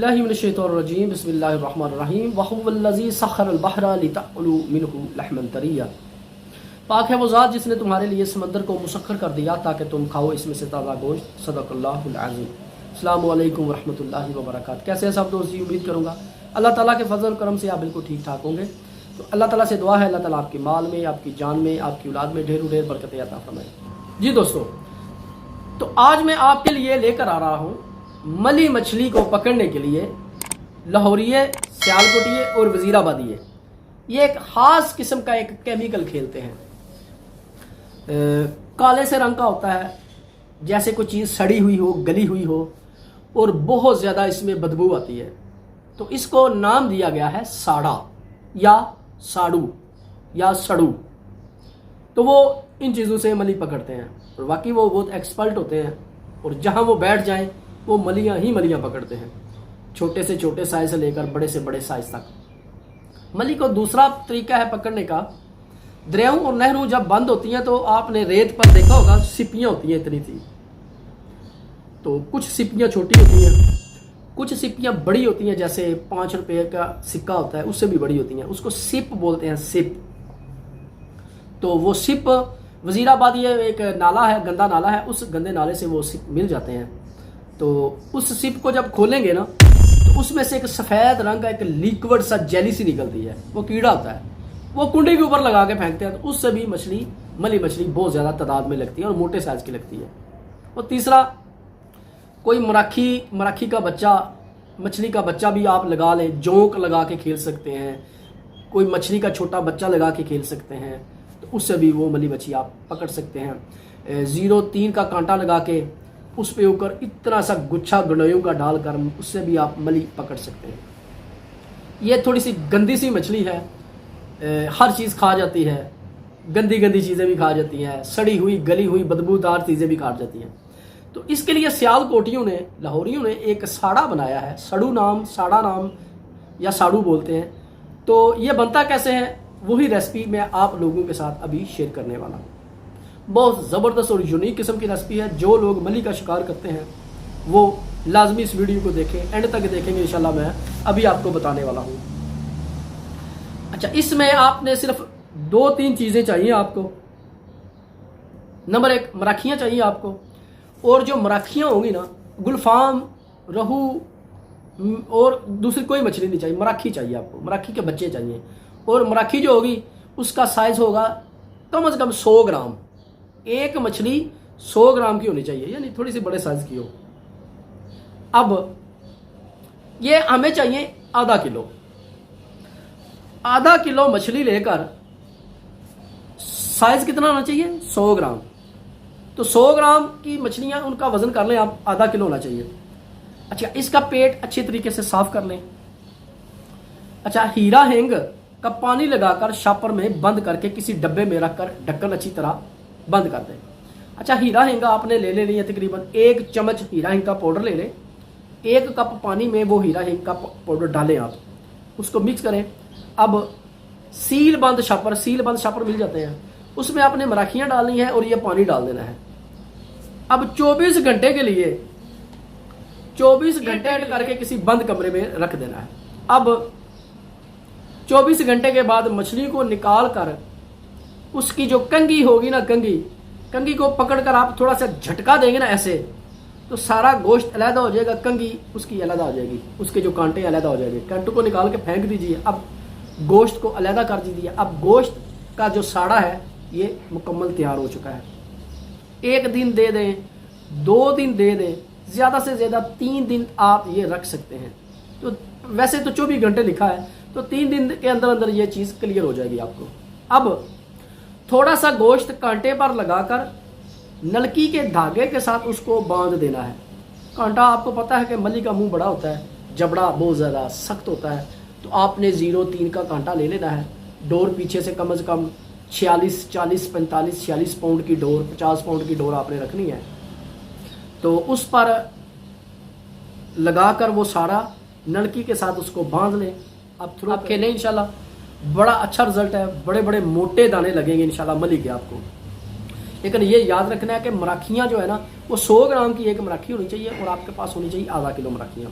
बिल्लाहि मिनश्शैतानिर्रजीम बिस्मिल्लाहिर्रहमानिर्रहीम वहुवल्लज़ी सख़्खरल बहरा लितअकुलू मिन्हु लहमन तरिय्या। पाक है वो ज़ात जिसने तुम्हारे लिए समंदर को मुसख्खर कर दिया ताकि तुम खाओ इसमें से ताज़ा गोश्त। सदक़ल्लाहुल अज़ीम। अस्सलामु अलैकुम वरहमतुल्लाहि वबरकातुहू। कैसे हैं सब दोस्त जी? उम्मीद करूँगा अल्लाह ताला के फजल करम से आप बिल्कुल ठीक ठाक होंगे। तो अल्लाह ताला से दुआ है अल्लाह ताला आपके माल में, आपकी जान में, आपकी औलाद में ढेरों ढेर बरकत अता फरमाए। जी दोस्तों, तो आज मैं आपके लिए लेकर आ रहा हूँ मली मछली को पकड़ने के लिए लाहौरिये, सियालकोटिये और वजीराबादिये ये एक ख़ास किस्म का एक केमिकल खेलते हैं। काले से रंग का होता है, जैसे कोई चीज़ सड़ी हुई हो, गली हुई हो, और बहुत ज़्यादा इसमें बदबू आती है। तो इसको नाम दिया गया है साड़ा या साड़ू या सड़ू। तो वो इन चीज़ों से मली पकड़ते हैं और वाकई वो बहुत एक्सपर्ट होते हैं, और जहाँ वो बैठ जाएं वो मलियाँ ही मलियाँ पकड़ते हैं, छोटे से छोटे साइज से लेकर बड़े से बड़े साइज तक। मली को दूसरा तरीका है पकड़ने का, दरियाओं और नहरों जब बंद होती हैं तो आपने रेत पर देखा होगा सिपियाँ होती हैं इतनी सी। तो कुछ सिपियाँ छोटी होती हैं, कुछ सिपियाँ बड़ी होती हैं, जैसे 5 रुपये का सिक्का होता है उससे भी बड़ी होती हैं, उसको सिप बोलते हैं, सिप। तो वो सिप वजीराबाद ये एक नाला है, गंदा नाला है, उस गंदे नाले से वो सिप मिल जाते हैं। तो उस सिप को जब खोलेंगे ना तो उसमें से एक सफ़ेद रंग का एक लिक्विड सा जेली सी निकलती है, वो कीड़ा होता है, वो कुंडे के ऊपर लगा के फेंकते हैं। तो उससे भी मछली, मली मछली बहुत ज़्यादा तादाद में लगती है और मोटे साइज की लगती है। और तीसरा, कोई मराखी का बच्चा, मछली का बच्चा भी आप लगा लें, जोंक लगा के खेल सकते हैं, कोई मछली का छोटा बच्चा लगा के खेल सकते हैं, तो उससे भी वो मली मछली आप पकड़ सकते हैं। 0.3 का कांटा लगा के उस पे ऊपर इतना सा गुच्छा गंडोयों का डालकर उससे भी आप मली पकड़ सकते हैं। ये थोड़ी सी गंदी सी मछली है, हर चीज़ खा जाती है, गंदी गंदी चीज़ें भी खा जाती हैं, सड़ी हुई गली हुई बदबूदार चीज़ें भी खा जाती हैं। तो इसके लिए सियालकोटियों ने, लाहौरियों ने एक साड़ा बनाया है, सड़ू नाम, साड़ा नाम या साड़ू बोलते हैं। तो ये बनता कैसे है, वही रेसिपी मैं आप लोगों के साथ अभी शेयर करने वाला हूँ। बहुत ज़बरदस्त और यूनिक किस्म की रेसिपी है। जो लोग मली का शिकार करते हैं वो लाजमी इस वीडियो को देखें, एंड तक देखेंगे, इंशाल्लाह मैं अभी आपको बताने वाला हूँ। अच्छा, इसमें आपने सिर्फ 2-3 चीज़ें चाहिए आपको। नंबर 1, मराखियाँ चाहिए आपको, और जो मराखियाँ होंगी ना, गुलफाम, रहू और दूसरी कोई मछली नहीं चाहिए, मराखी चाहिए आपको, मराखी के बच्चे चाहिए। और मराखी जो होगी उसका साइज़ होगा कम से कम 100 ग्राम। एक मछली 100 ग्राम की होनी चाहिए, यानी थोड़ी सी बड़े साइज की हो। अब ये हमें चाहिए आधा किलो। आधा किलो मछली लेकर साइज कितना होना चाहिए, 100 ग्राम। तो 100 ग्राम की मछलियां, उनका वजन कर लें आप, आधा किलो होना चाहिए। अच्छा, इसका पेट अच्छी तरीके से साफ कर लें। अच्छा, हीरा हिंग का पानी लगाकर शापर में बंद करके किसी डब्बे में रखकर ढक्कन अच्छी तरह बंद कर दें। अच्छा, हीरा हिंग आपने ले लेनी है, तकरीबन 1 चम्मच हीरा हिंग का पाउडर ले लें। 1 कप पानी में वो हीरा हिंग का पाउडर डालें आप, उसको मिक्स करें। अब सील बंद शापर मिल जाते हैं, उसमें आपने मराखियाँ डालनी है और ये पानी डाल देना है। अब 24 घंटे के लिए 24 घंटे करके किसी बंद कमरे में रख देना है। अब 24 घंटे के बाद मछली को निकाल कर उसकी जो कंगी होगी ना, कंगी को पकड़कर आप थोड़ा सा झटका देंगे ना ऐसे, तो सारा गोश्त अलहदा हो जाएगा, कंगी उसकी अलहदा हो जाएगी, उसके जो कांटे अलहदा हो जाएंगे। कांटों को निकाल के फेंक दीजिए। अब गोश्त को अलहदा कर दीजिए। अब गोश्त का जो साड़ा है ये मुकम्मल तैयार हो चुका है। 1 दिन दे दें, 2 दिन दे दें, ज़्यादा से ज़्यादा 3 दिन आप ये रख सकते हैं। तो वैसे तो 24 घंटे लिखा है, तो 3 दिन के अंदर अंदर ये चीज़ क्लियर हो जाएगी आपको। अब थोड़ा सा गोश्त कांटे पर लगाकर नलकी के धागे के साथ उसको बांध देना है। कांटा आपको पता है कि मली का मुंह बड़ा होता है, जबड़ा बहुत ज़्यादा सख्त होता है, तो आपने 0.3 का कांटा ले लेना है। डोर पीछे से कम 46, 40, 45, 46 पाउंड की डोर, 50 पाउंड की डोर आपने रखनी है। तो उस पर लगाकर वो सारा नलकी के साथ उसको बांध लें। अब थ्रू आप खेलें, इंशाल्लाह बड़ा अच्छा रिजल्ट है, बड़े बड़े मोटे दाने लगेंगे इंशाल्लाह मली के आपको। लेकिन ये याद रखना है कि मराखियाँ जो है ना, वो 100 ग्राम की एक मराखी होनी चाहिए और आपके पास होनी चाहिए आधा किलो मराखियाँ।